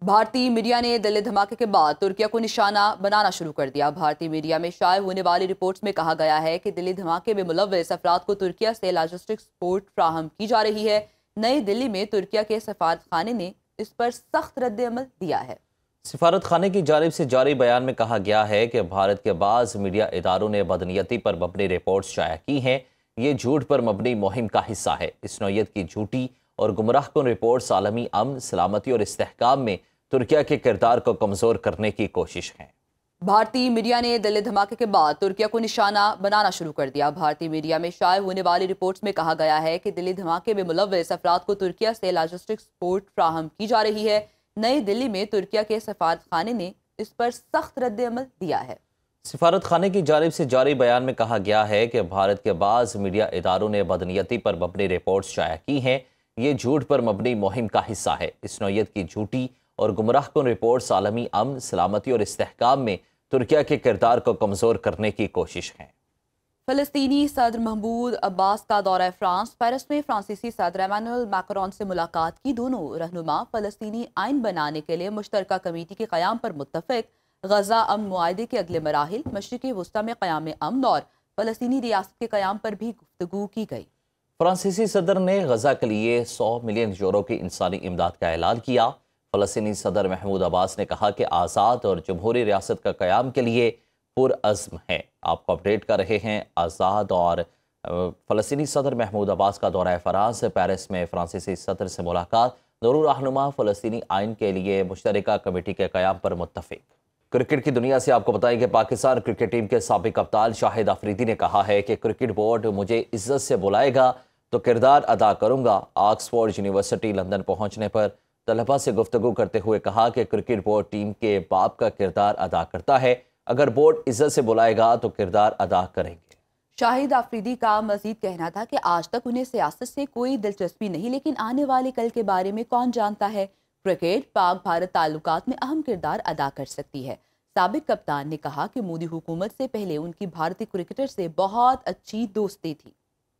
بھارتی میڈیا نے دلی دھماکے کے بعد ترکیہ کو نشانہ بنانا شروع کر دیا۔ بھارتی میڈیا میں شائع ہونے والی رپورٹس میں کہا گیا ہے کہ دلی دھماکے میں ملوث افراد کو ترکیہ سے لاجسٹک سپورٹ فراہم کی جا رہی ہے۔ نئی دلی میں ترکیہ کے سفارت خانے نے اس پر سخت رد عمل دیا ہے۔ سفارت خانے کی جانب سے جاری بیان میں کہا گیا ہے کہ بھارت کے بعض میڈیا اداروں نے بدنیتی پر مبنی رپورٹس شائع کی ہیں۔ یہ جھوٹ پر مبنی مہم کا حصہ ہے۔ اس نوعیت کی جھوٹی اور گمراہ کن رپورٹس عالمی امن، سلامتی اور استحکام میں ترکیہ کے کردار کو کمزور کرنے کی کوشش ہے۔ بھارتی میڈیا نے دلی دھماکے کے بعد ترکیہ کو نشانہ بنانا شروع کر دیا۔ بھارتی میڈیا میں شائع ہونے والی رپورٹس میں کہا گیا ہے کہ دلی دھماکے میں ملوث افراد کو ترکیہ سے لاجسٹک سپورٹ فراہم کی جا رہی ہے۔ نئی دلی میں ترکیہ کے سفارت خانے نے اس پر سخت رد عمل دیا ہے۔ سفارت خانے کی جانب سے جاری بیان میں کہا گیا ہے کہ بھارت کے بعض میڈیا اداروں نے بدنیتی پر مبنی رپورٹس شائع کی ہیں۔ یہ جھوٹ پر مبنی مہم کا حصہ ہے۔ اس نوعیت کی جھوٹی اور گمراہ کن رپورٹس عالمی امن، سلامتی اور استحکام میں ترکیہ کے کردار کو کمزور کرنے کی کوشش ہے۔ فلسطینی صدر محمود عباس کا دورہ فرانس۔ پیرس میں فرانسیسی صدر ایمانوئل میکرون سے ملاقات کی۔ دونوں رہنما فلسطینی آئین بنانے کے لیے مشترکہ کمیٹی کے قیام پر متفق۔ غزہ امن معاہدے کے اگلے مراحل، مشرق وسطی میں قیام امن اور فلسطینی ریاست کے قیام پر بھی گفتگو کی گئی۔ فرانسیسی صدر نے غزہ کے لیے 100 ملین یورو کی انسانی امداد کا اعلان کیا۔ فلسطینی صدر محمود عباس نے کہا کہ آزاد اور جمہوری ریاست کا قیام کے لیے پرعزم ہے۔ آپ کو اپڈیٹ کر رہے ہیں آزاد اور فلسطینی صدر محمود عباس کا دورہ فرانس۔ پیرس میں فرانسیسی صدر سے ملاقات۔ دونوں رہنما فلسطینی آئین کے لیے مشترکہ کمیٹی کے قیام پر متفق۔ کرکٹ کی دنیا سے آپ کو بتائیں کہ پاکستان کرکٹ ٹیم کے سابق کپتان شاہد آفریدی نے کہا ہے کہ کرکٹ بورڈ مجھے عزت سے بلائے گا تو کردار ادا کروں گا۔ آکسفورڈ یونیورسٹی لندن پہنچنے پر طلبہ سے گفتگو کرتے ہوئے کہا کہ کرکٹ بورڈ ٹیم کے باپ کا کردار ادا کرتا ہے۔ اگر بورڈ عزت سے بلائے گا تو کردار ادا کریں گے۔ شاہد آفریدی کا مزید کہنا تھا کہ آج تک انہیں سیاست سے کوئی دلچسپی نہیں، لیکن آنے والے کل کے بارے میں کون جانتا ہے۔ کرکٹ پاک بھارت تعلقات میں اہم کردار ادا کر سکتی ہے۔ سابق کپتان نے کہا کہ مودی حکومت سے پہلے ان کی بھارتی کرکٹر سے بہت اچھی دوستی تھی۔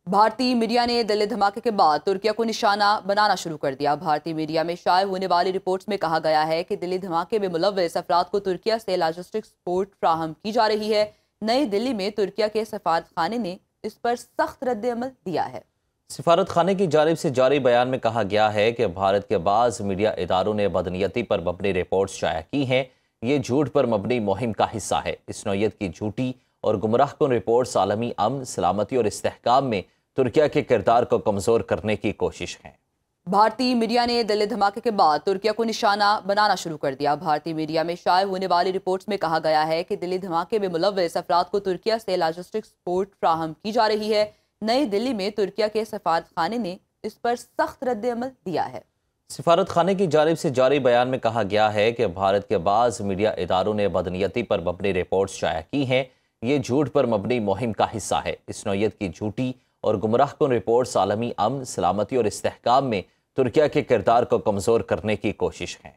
بھارتی میڈیا نے دلی دھماکے کے بعد ترکیہ کو نشانہ بنانا شروع کر دیا۔ بھارتی میڈیا میں شائع ہونے والی رپورٹس میں کہا گیا ہے کہ دلی دھماکے میں ملوث افراد کو ترکیہ سے لاجسٹک سپورٹ فراہم کی جا رہی ہے۔ نئی دلی میں ترکیہ کے سفارت خانے نے اس پر سخت رد عمل دیا ہے۔ سفارت خانے کی جانب سے جاری بیان میں کہا گیا ہے کہ بھارت کے بعض میڈیا اداروں نے بدنیتی پر مبنی رپورٹس شائع کی ہیں۔ یہ جھوٹ پر مبنی مہم کا حصہ ہے۔ اس نوعیت کی جھوٹی اور گمراہ کن رپورٹس عالمی امن، سلامتی اور استحکام میں ترکیہ کے کردار کو کمزور کرنے کی کوشش ہے۔ بھارتی میڈیا نے دلی دھماکے کے بعد ترکیہ کو نشانہ بنانا شروع کر دیا۔ بھارتی میڈیا میں شائع ہونے والی رپورٹس میں کہا گیا ہے کہ دلی دھماکے میں ملوث افراد کو ترکیہ سے لاجسٹک سپورٹ فراہم کی جا رہی ہے۔ نئی دلی میں ترکیہ کے سفارت خانے نے اس پر سخت رد عمل دیا ہے۔ سفارت خانے کی جانب سے جاری بیان میں کہا گیا ہے کہ بھارت کے بعض میڈیا اداروں نے بدنیتی پر مبنی رپورٹس شائع کی ہیں۔ یہ جھوٹ پر مبنی مہم کا حصہ ہے۔ اس نوعیت کی جھوٹی اور گمراہ کن رپورٹس عالمی امن، سلامتی اور استحکام میں ترکیہ کے کردار کو کمزور کرنے کی کوشش ہے۔